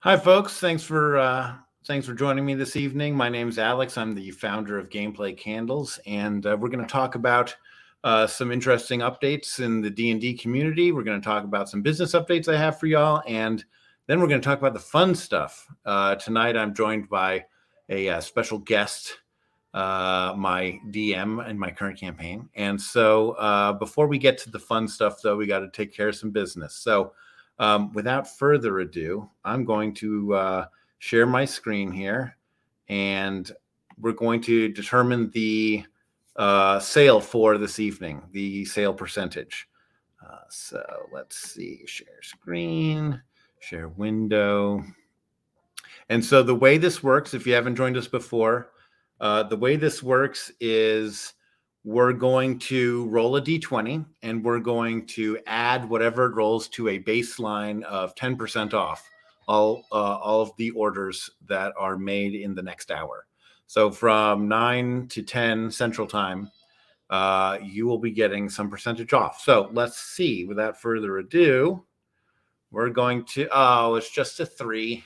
Hi, folks. Thanks for joining me this evening. My name's Alex. I'm the founder of Gameplay Candles, and we're going to talk about some interesting updates in the D&D community. We're going to talk about some business updates I have for y'all, and then we're going to talk about the fun stuff. Tonight, I'm joined by a special guest, my DM in my current campaign. And so, before we get to the fun stuff, though, we got to take care of some business. So. Without further ado, I'm going to share my screen here, and we're going to determine the sale for this evening, the sale percentage. So let's see, share screen, share window. And so the way this works, if you haven't joined us before, the way this works is we're going to roll a d20 and we're going to add whatever it rolls to a baseline of 10% off all of the orders that are made in the next hour. So from 9 to 10 Central Time, you will be getting some percentage off. So let's see, without further ado, we're going to, it's just a 3.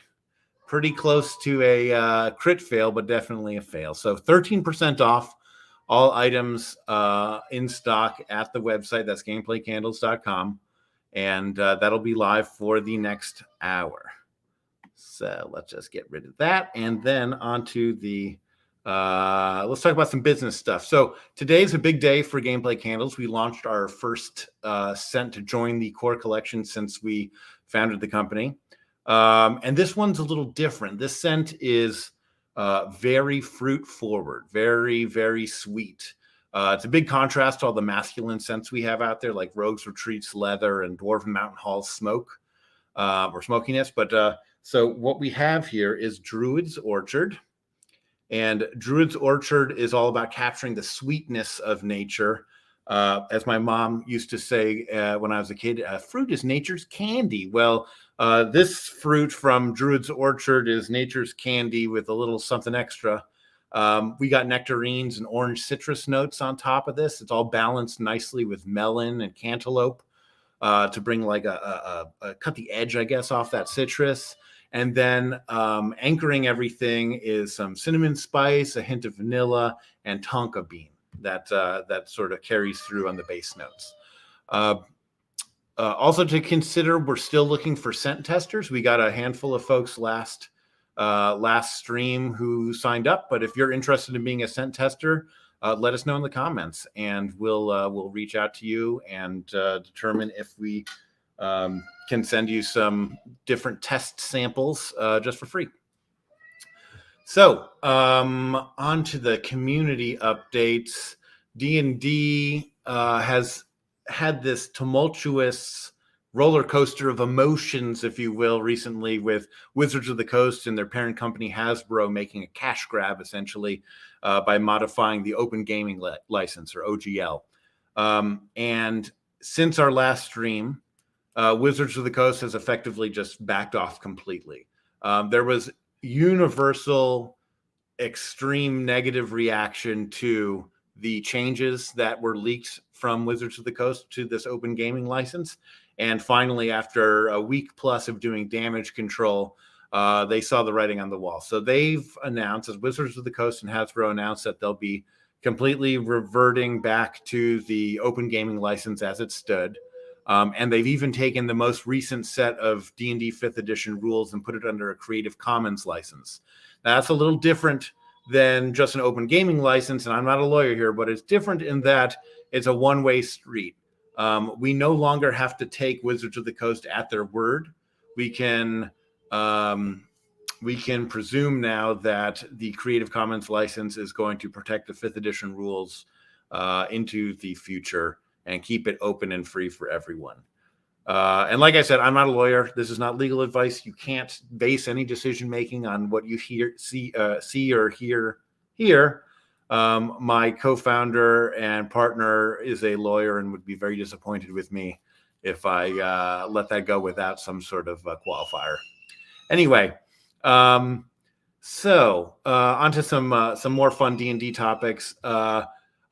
Pretty close to a crit fail, but definitely a fail. So 13% off all items in stock at the website. That's gameplaycandles.com. And that'll be live for the next hour. So let's just get rid of that. And then onto the, let's talk about some business stuff. So today's a big day for Gameplay Candles. We launched our first scent to join the core collection since we founded the company. And this one's a little different. This scent is very fruit forward, very, very sweet. It's a big contrast to all the masculine scents we have out there, like Rogues Retreats Leather and Dwarven Mountain Hall Smoke or Smokiness. But so what we have here is Druid's Orchard. And Druid's Orchard is all about capturing the sweetness of nature. As my mom used to say when I was a kid, fruit is nature's candy. Well, this fruit from Druid's Orchard is nature's candy with a little something extra. We got nectarines and orange citrus notes on top of this. It's all balanced nicely with melon and cantaloupe to bring like a cut the edge, I guess, off that citrus. And then anchoring everything is some cinnamon spice, a hint of vanilla, and tonka bean that sort of carries through on the base notes. Also to consider, we're still looking for scent testers. We got a handful of folks last stream who signed up, but if you're interested in being a scent tester, let us know in the comments, and we'll reach out to you and determine if we can send you some different test samples just for free. So on to the community updates. D&D has had this tumultuous roller coaster of emotions, if you will, recently with Wizards of the Coast and their parent company Hasbro making a cash grab, essentially, by modifying the Open Gaming License, or OGL. And since our last stream, Wizards of the Coast has effectively just backed off completely. There was universal, extreme negative reaction to the changes that were leaked from Wizards of the Coast to this Open Gaming License. And finally, after a week plus of doing damage control, they saw the writing on the wall. So they've announced, as Wizards of the Coast and Hasbro announced, that they'll be completely reverting back to the Open Gaming License as it stood. And they've even taken the most recent set of D&D 5th edition rules and put it under a Creative Commons license. Now, that's a little different than just an Open Gaming License, and I'm not a lawyer here, but it's different in that it's a one-way street. We no longer have to take Wizards of the Coast at their word. We can presume now that the Creative Commons license is going to protect the 5th edition rules into the future and keep it open and free for everyone. And like I said, I'm not a lawyer. This is not legal advice. You can't base any decision-making on what you see or hear here. My co-founder and partner is a lawyer and would be very disappointed with me if I let that go without some sort of qualifier. Anyway, so onto some more fun D&D topics.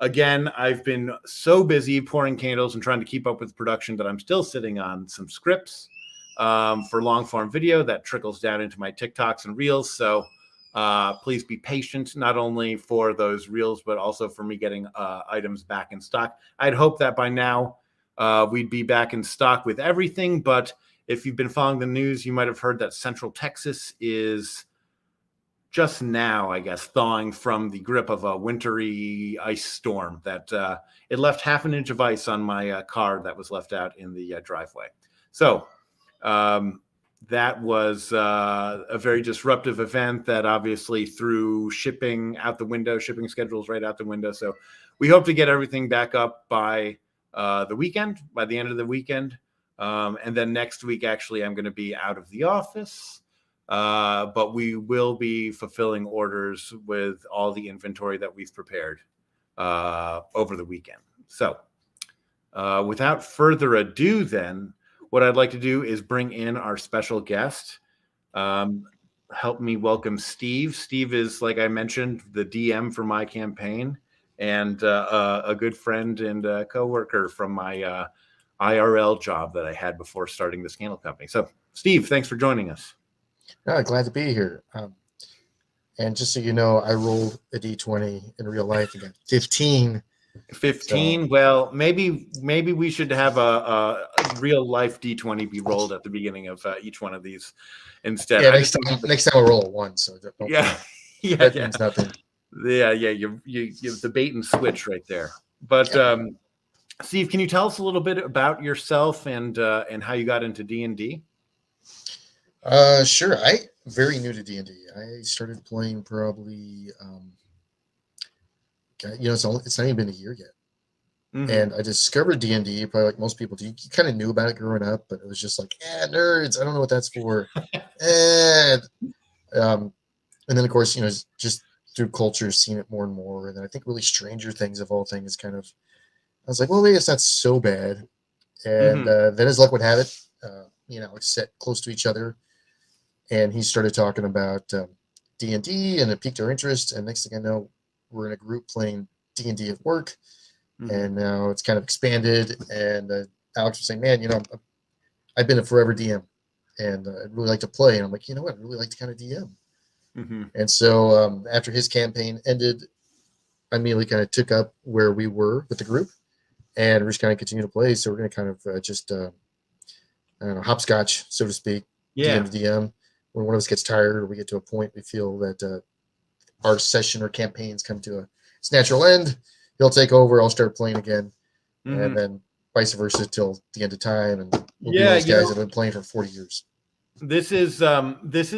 Again, I've been so busy pouring candles and trying to keep up with production that I'm still sitting on some scripts. for long form video that trickles down into my TikToks and Reels. So please be patient, not only for those Reels, but also for me getting items back in stock. I'd hope that by now we'd be back in stock with everything. But if you've been following the news, you might have heard that Central Texas is just now, I guess, thawing from the grip of a wintry ice storm that it left half an inch of ice on my car that was left out in the driveway. So that was a very disruptive event that obviously threw shipping out the window, shipping schedules right out the window. So we hope to get everything back up by the weekend, by the end of the weekend. And then next week, actually, I'm going to be out of the office. But we will be fulfilling orders with all the inventory that we've prepared over the weekend. So without further ado, then, what I'd like to do is bring in our special guest. Help me welcome Steve. Steve is, like I mentioned, the DM for my campaign and a good friend and coworker from my IRL job that I had before starting this candle company. So, Steve, thanks for joining us. Glad to be here. And just so you know, I rolled a d20 in real life and got 15. 15. So, well, maybe we should have a real life d20 be rolled at the beginning of each one of these instead. Yeah, next time I'll roll a 1. So that means nothing. Yeah. You the bait and switch right there. But Steve, can you tell us a little bit about yourself and how you got into D&D? Sure. I'm very new to D&D. I started playing probably, it's not even been a year yet. Mm-hmm. And I discovered D&D, probably like most people do. You kind of knew about it growing up, but it was just like, nerds. I don't know what that's for. And then, of course, just through culture, seeing it more and more. And then I think really Stranger Things, of all things, kind of, I was like, well, maybe it's not so bad. And then as luck would have it, set close to each other. And he started talking about D&D, and it piqued our interest. And next thing I know, we're in a group playing D&D at work. Mm-hmm. And now it's kind of expanded. And Alex was saying, man, I've been a forever DM, and I'd really like to play. And I'm like, you know what? I'd really like to kind of DM. Mm-hmm. And so after his campaign ended, I immediately kind of took up where we were with the group. And we're just kind of continue to play. So we're going to kind of just, hopscotch, so to speak, DM to DM. When one of us gets tired or we get to a point we feel that our session or campaigns come to its natural end, he'll take over, I'll start playing again, and then vice versa till the end of time. And we'll be those guys that have been playing for 40 years. This is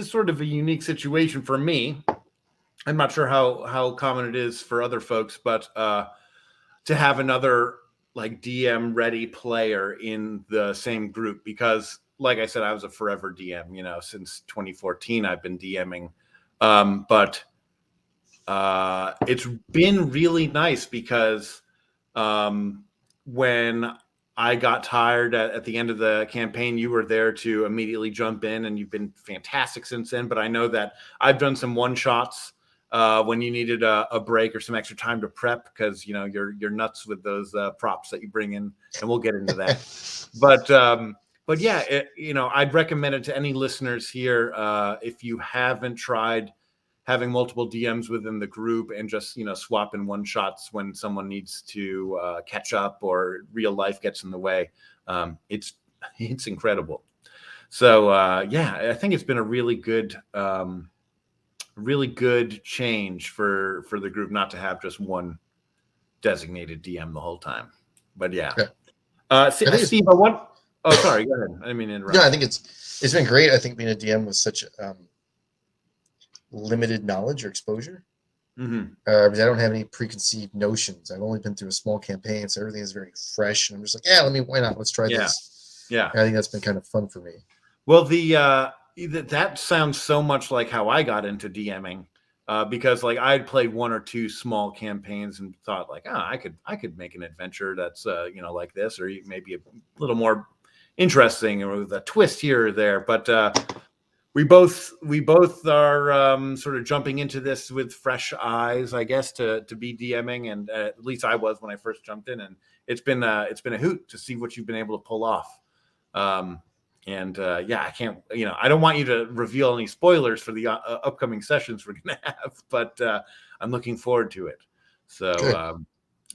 sort of a unique situation for me. I'm not sure how common it is for other folks, but to have another like DM ready player in the same group, because like I said, I was a forever DM, since 2014 I've been DMing. But it's been really nice because when I got tired at the end of the campaign, you were there to immediately jump in, and you've been fantastic since then. But I know that I've done some one-shots when you needed a break or some extra time to prep, because you're nuts with those props that you bring in, and we'll get into that. But yeah, I'd recommend it to any listeners here. If you haven't tried having multiple DMs within the group and just swapping one shots when someone needs to catch up or real life gets in the way, it's incredible. So I think it's been a really good change for the group not to have just one designated DM the whole time. But Steve, I want. Oh, sorry. Go ahead. I didn't mean to interrupt. No, I think it's been great. I think being a DM with such limited knowledge or exposure, because I don't have any preconceived notions. I've only been through a small campaign, so everything is very fresh. And I'm just like, why not? Let's try this. Yeah, and I think that's been kind of fun for me. Well, that sounds so much like how I got into DMing. Because like I'd played one or two small campaigns and thought like, I could make an adventure that's like this, or maybe a little more interesting or with a twist here or there. But we both are sort of jumping into this with fresh eyes, I guess, to be DMing, and at least I was when I first jumped in, and it's been a hoot to see what you've been able to pull off. And yeah, I can't, I don't want you to reveal any spoilers for the upcoming sessions we're going to have, but I'm looking forward to it. So, Good.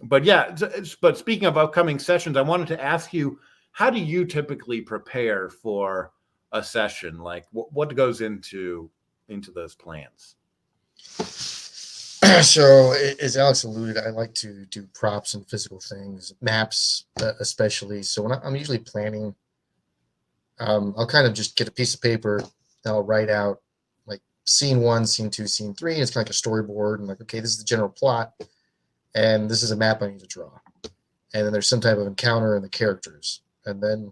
but yeah, but speaking of upcoming sessions, I wanted to ask you, how do you typically prepare for a session? Like what goes into those plans? So, as Alex alluded, I like to do props and physical things, maps especially. So when I'm usually planning, I'll kind of just get a piece of paper and I'll write out like scene 1, scene 2, scene 3. And it's kind of like a storyboard. And like, okay, this is the general plot, and this is a map I need to draw. And then there's some type of encounter and the characters. And then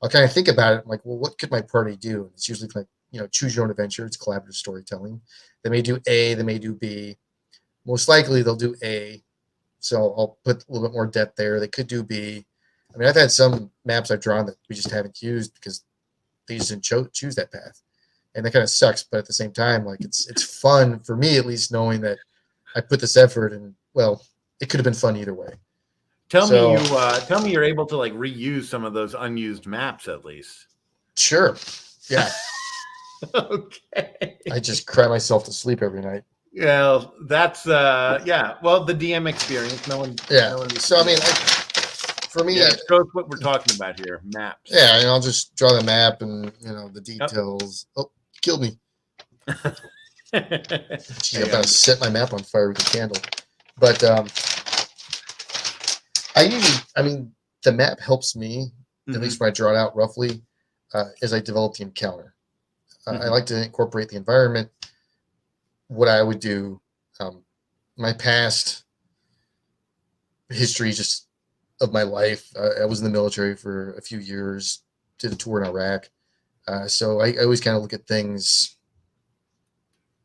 I'll kind of think about it. I'm like, well, what could my party do? And it's usually like, choose your own adventure. It's collaborative storytelling. They may do A, they may do B. Most likely they'll do A. So I'll put a little bit more depth there. They could do B. I mean, I've had some maps I've drawn that we just haven't used because they just didn't choose that path. And that kind of sucks. But at the same time, like it's fun for me, at least, knowing that I put this effort and, well, it could have been fun either way. Tell me you're able to like reuse some of those unused maps at least. Sure. Yeah. Okay. I just cry myself to sleep every night. Yeah, that's yeah. Well, the DM experience. No one. Yeah. No one So I mean, for me, it shows what we're talking about here. Maps. Yeah, and I'll just draw the map and the details. Oh, killed me. Gee, I'm about to set my map on fire with a candle. But the map helps me, at least when I draw it out roughly, as I develop the encounter. I like to incorporate the environment, what I would do, my past history just of my life. I was in the military for a few years, did a tour in Iraq. So I always kind of look at things,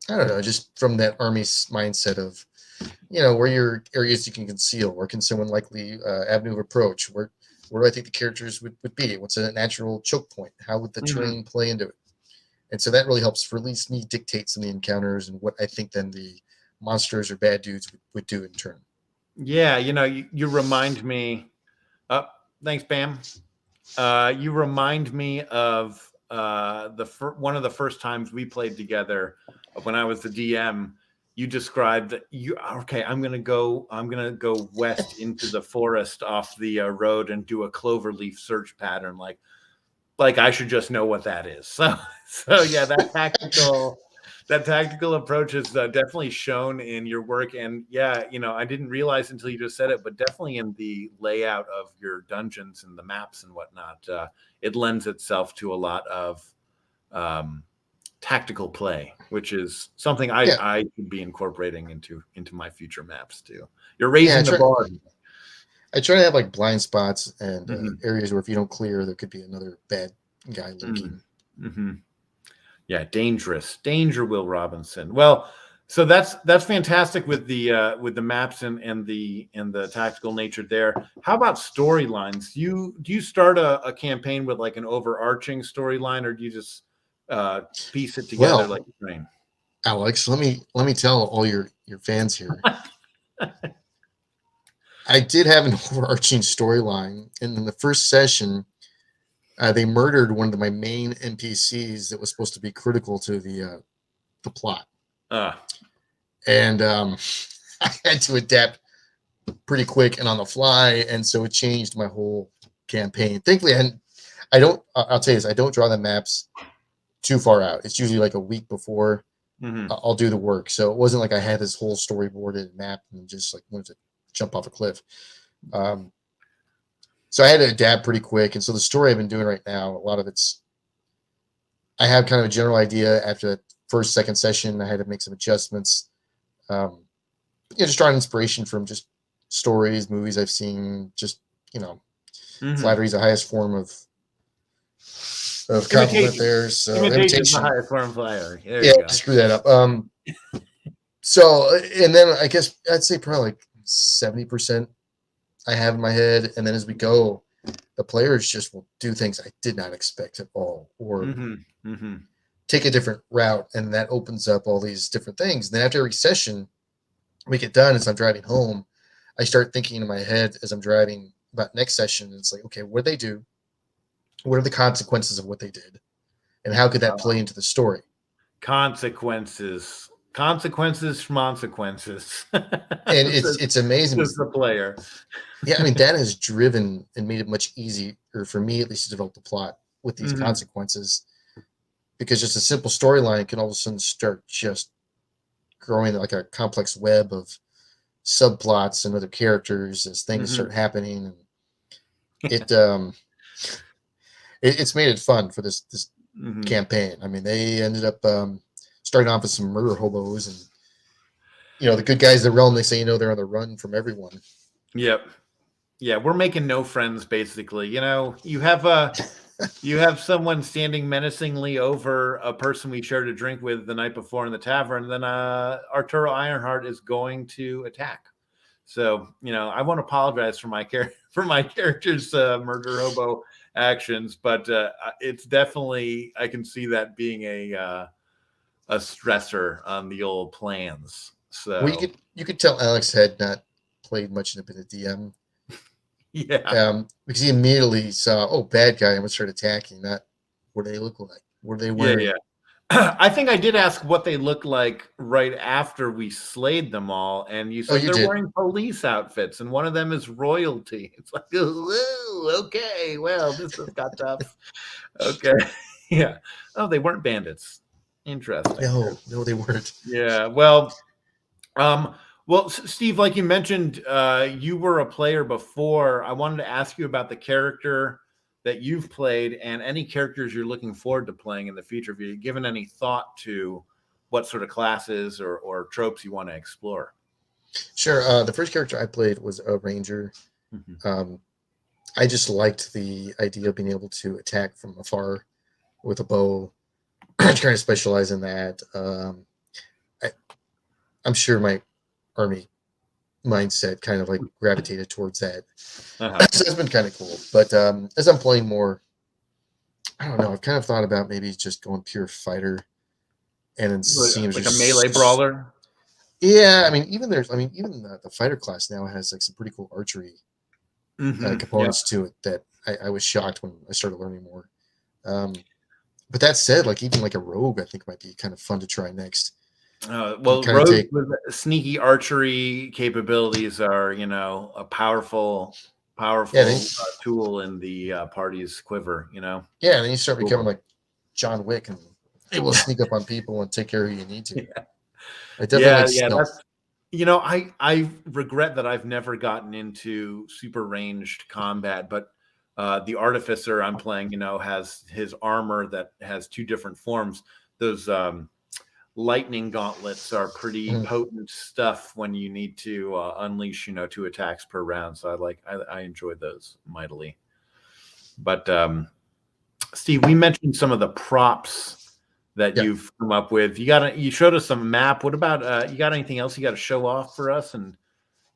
I don't know, just from that Army mindset of, where your areas you can conceal, where can someone likely avenue of approach, where do I think the characters would be? What's a natural choke point? How would the terrain play into it? And so that really helps for at least me dictate some of the encounters and what I think then the monsters or bad dudes would do in turn. Yeah, you remind me. Thanks, Bam. You remind me of one of the first times we played together when I was the DM. You described that I'm gonna go west into the forest off the road and do a cloverleaf search pattern. Like I should just know what that is. So yeah, that tactical approach is definitely shown in your work. And yeah, I didn't realize until you just said it, but definitely in the layout of your dungeons and the maps and whatnot, it lends itself to a lot of tactical play, which is something I should be incorporating into my future maps too. You're raising the bar. I try to have like blind spots and areas where if you don't clear, there could be another bad guy lurking. Yeah, danger, Will Robinson. Well, so that's fantastic with the maps and the tactical nature there. How about storylines? Do you start a campaign with like an overarching storyline, or do you just piece it together like a train? Alex, let me tell all your fans here. I did have an overarching storyline, and in the first session, they murdered one of my main NPCs that was supposed to be critical to the plot. And I had to adapt pretty quick and on the fly, and so it changed my whole campaign. Thankfully, I'll tell you this, I don't draw the maps too far out. It's usually like a week before I'll do the work. So it wasn't like I had this whole storyboarded map and just like wanted to jump off a cliff. So I had to adapt pretty quick. And so the story I've been doing right now, a lot of I have kind of a general idea. After that first, second session, I had to make some adjustments. Just drawing inspiration from just stories, movies I've seen, just, flattery is the highest form of compliment there. So imitation is the highest form of flattery. Screw that up. So, and then I guess I'd say probably like 70% I have in my head, and then as we go, the players just will do things I did not expect at all, or take a different route, and that opens up all these different things. And then after every session we get done, as I'm driving home, I start thinking in my head as I'm driving about next session. And it's like, okay, what did they do? what are the consequences of what they did, and how could that play into the story? Consequences, consequences, consequences. And it's amazing. Just the player. Yeah, I mean that has driven and made it much easier for me, at least, to develop the plot with these consequences, because just a simple storyline can all of a sudden start just growing like a complex web of subplots and other characters as things start happening, and it's made it fun for this campaign. I mean, they ended up starting off with some murder hobos, and the good guys of the realm. They say they're on the run from everyone. Yep. Yeah, we're making no friends basically. You have someone standing menacingly over a person we shared a drink with the night before in the tavern, and then Arturo Ironheart is going to attack. So, I won't apologize for my character's murder hobo actions, but it's definitely, I can see that being a stressor on the old plans. So well, you could tell Alex had not played much in a bit of DM. Yeah. Because he immediately saw, bad guy, and would start attacking. Not what do they look like? What are they wearing? Yeah. I think I did ask what they look like right after we slayed them all, and you said they're wearing police outfits, and one of them is royalty. It's like, oh, okay, well, this has got tough. Okay, yeah. Oh, they weren't bandits. Interesting. No, they weren't. Yeah. Well, Steve, like you mentioned, you were a player before. I wanted to ask you about the character that you've played and any characters you're looking forward to playing in the future. Have you given any thought to what sort of classes or tropes you want to explore? Sure. The first character I played was a ranger. I just liked the idea of being able to attack from afar with a bow. I kind of specialize in that. I'm sure my army mindset kind of like gravitated towards that. So that's been kind of cool. But as I'm playing more, I don't know, I've kind of thought about maybe just going pure fighter, and it seems like a melee brawler. Yeah, I mean, even the fighter class now has like some pretty cool archery components to it that I was shocked when I started learning more. But that said, like even like a rogue, I think might be kind of fun to try next. Well, rogues with sneaky archery capabilities are, a powerful tool in the party's quiver. Yeah, and then you start becoming like John Wick and able to sneak up on people and take care of who you need to. I regret that I've never gotten into super ranged combat, but the artificer I'm playing, has his armor that has two different forms. Those lightning gauntlets are pretty potent stuff when you need to unleash 2 attacks per round, so I enjoy those mightily. But Steve, we mentioned some of the props that you've come up with. You showed us some map. What about you got anything else you got to show off for us, and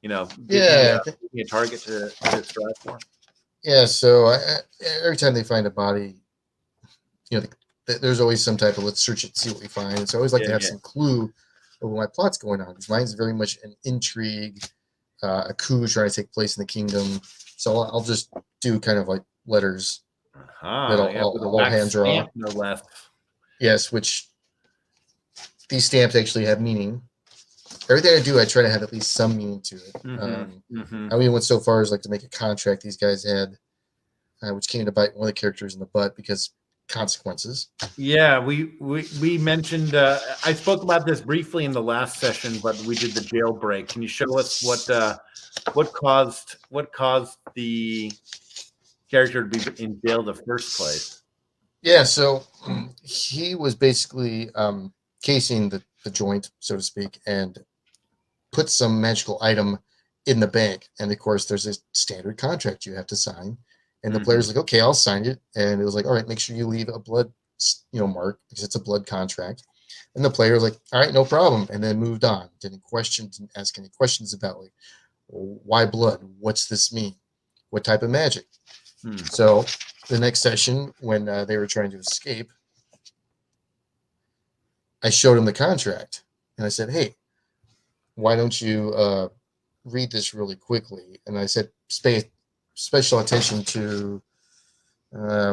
give me a target to strive for? Yeah, so every time they find a body, there's always some type of let's search it, see what we find. And so I always like to have some clue of what my plot's going on. Because mine's very much an intrigue, a coup trying to take place in the kingdom. So I'll just do kind of like letters that I'll hand draw. No less. Yes, which these stamps actually have meaning. Everything I do, I try to have at least some meaning to it. I even went so far as like to make a contract these guys had, which came to bite one of the characters in the butt because consequences. Yeah, we mentioned. I spoke about this briefly in the last session, but we did the jailbreak. Can you show us what caused the character to be in jail in the first place? Yeah, so he was basically casing the joint, so to speak, and put some magical item in the bank. And of course, there's a standard contract you have to sign. And the player's like, okay, I'll sign it. And it was like, all right, make sure you leave a blood, mark because it's a blood contract. And the player was like, all right, no problem. And then moved on. Didn't ask any questions about like, why blood? What's this mean? What type of magic? So the next session, when they were trying to escape, I showed him the contract. And I said, hey, why don't you read this really quickly? And I said, special attention to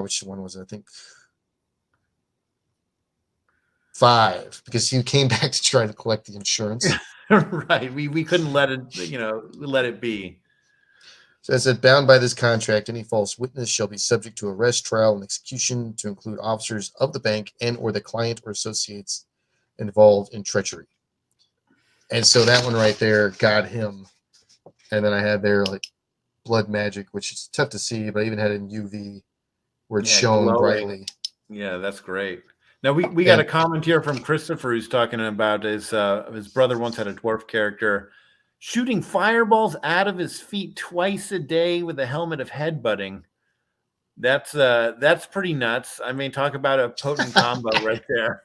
Which one was it? I think 5, because he came back to try to collect the insurance. Right. We couldn't let it, let it be. So it said, bound by this contract, any false witness shall be subject to arrest, trial, and execution to include officers of the bank and or the client or associates involved in treachery. And so that one right there got him. And then I had there like blood magic, which is tough to see, but I even had it in UV where it's shown glowing brightly. Yeah, that's great. Now we got a comment here from Christopher who's talking about his brother once had a dwarf character shooting fireballs out of his feet twice a day with a helmet of headbutting. That's pretty nuts. I mean, talk about a potent combo right there.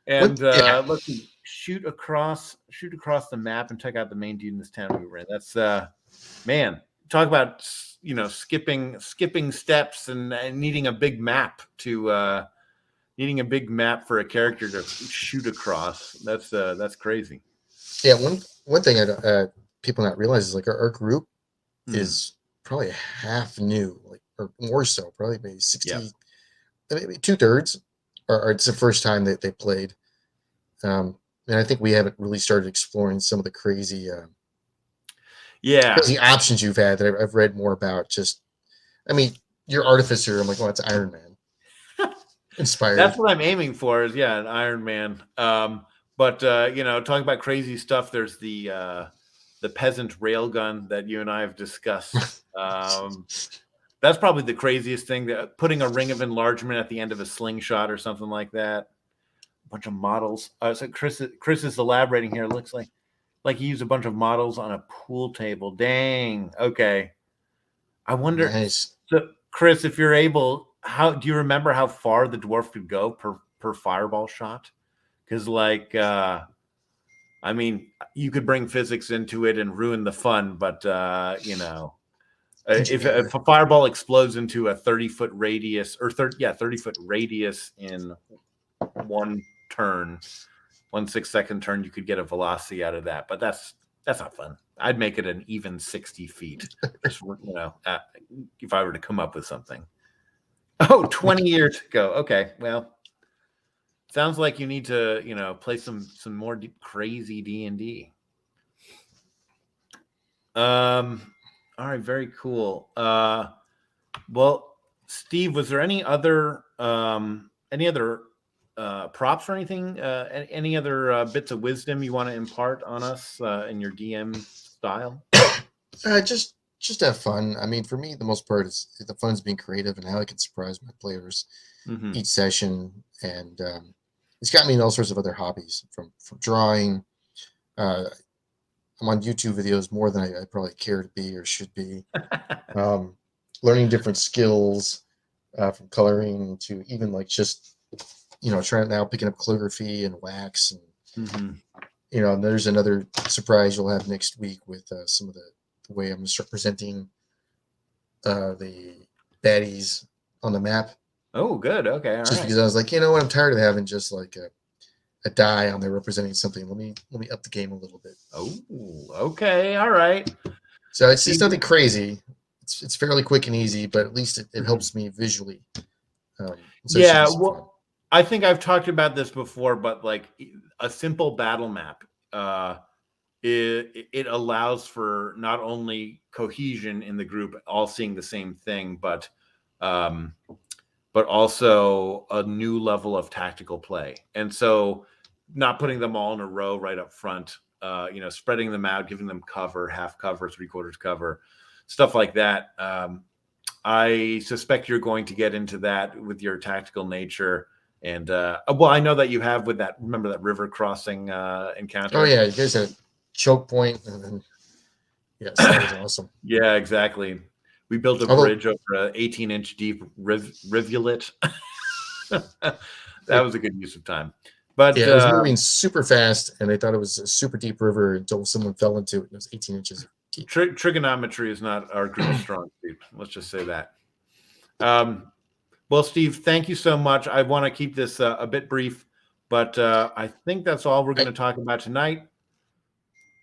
And let's see, shoot across the map and check out the main dude in this town we were in. That's man, talk about skipping steps and needing a big map to needing a big map for a character to shoot across. That's crazy. Yeah, one thing people not realize is like our group is probably half new, like, or more so, probably maybe 60, maybe 2/3 or it's the first time that they played. And I think we haven't really started exploring some of the crazy crazy options you've had that I've read more about. Just, I mean, your Artificer, I'm like, oh, it's Iron Man. Inspired. That's what I'm aiming for is an Iron Man. But talking about crazy stuff, there's the peasant railgun that you and I have discussed. That's probably the craziest thing, that putting a ring of enlargement at the end of a slingshot or something like that. A bunch of models. So Chris is elaborating here. It looks like he used a bunch of models on a pool table. Dang. Okay. I wonder. Nice. So, Chris, if you're able, do you remember how far the dwarf could go per fireball shot? Because I mean, you could bring physics into it and ruin the fun, but if a fireball explodes into a 30-foot radius or 30-foot radius in one turn, 1 6-second turn, you could get a velocity out of that. But that's not fun. I'd make it an even 60 feet. Just, if I were to come up with something. Oh, 20 years ago. Okay, well, sounds like you need to play some more crazy D&D. All right, very cool. Well, Steve, was there any other props or anything? Any other bits of wisdom you want to impart on us in your DM style? Just have fun. I mean, for me, the most part is the fun is being creative and how I can surprise my players each session. And it's got me in all sorts of other hobbies, from drawing. I'm on YouTube videos more than I probably care to be or should be. Learning different skills, from coloring to even like just trying now picking up calligraphy and wax, and and there's another surprise you'll have next week with some of the way I'm going to start presenting the baddies on the map. Oh, good. Okay, all just because I was like, what, I'm tired of having just like a die on there representing something. Let me up the game a little bit. Oh, okay, all right. So it's nothing crazy. It's fairly quick and easy, but at least it helps me visually. Well, I think I've talked about this before, but like a simple battle map, it allows for not only cohesion in the group, all seeing the same thing, but also a new level of tactical play. And so not putting them all in a row right up front, spreading them out, giving them cover, half cover, 3/4 cover, stuff like that. I suspect you're going to get into that with your tactical nature. And I know that you have with that. Remember that river crossing encounter? Oh yeah, you guys had a choke point, and then yes, that was awesome. Yeah, exactly. We built a bridge over an 18-inch deep rivulet. That was a good use of time. But yeah, it was moving super fast, and I thought it was a super deep river until someone fell into it, and it was 18 inches deep. Trigonometry is not our group's strong suit. Let's just say that. Well, Steve, thank you so much. I want to keep this a bit brief, but I think that's all we're going to talk about tonight.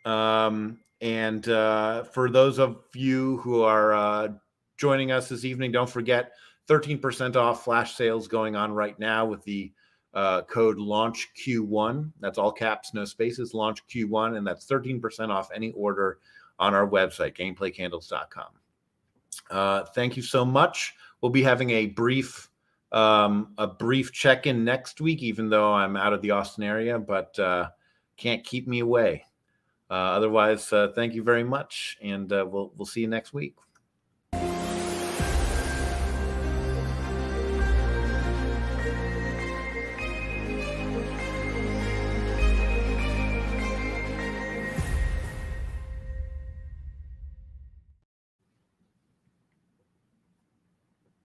And for those of you who are joining us this evening, don't forget 13% off flash sales going on right now with the code launch Q1. That's all caps, no spaces, launch Q1. And that's 13% off any order on our website, gameplaykandles.com. Thank you so much. We'll be having a brief check-in next week, even though I'm out of the Austin area, but can't keep me away. Otherwise, thank you very much, and we'll see you next week.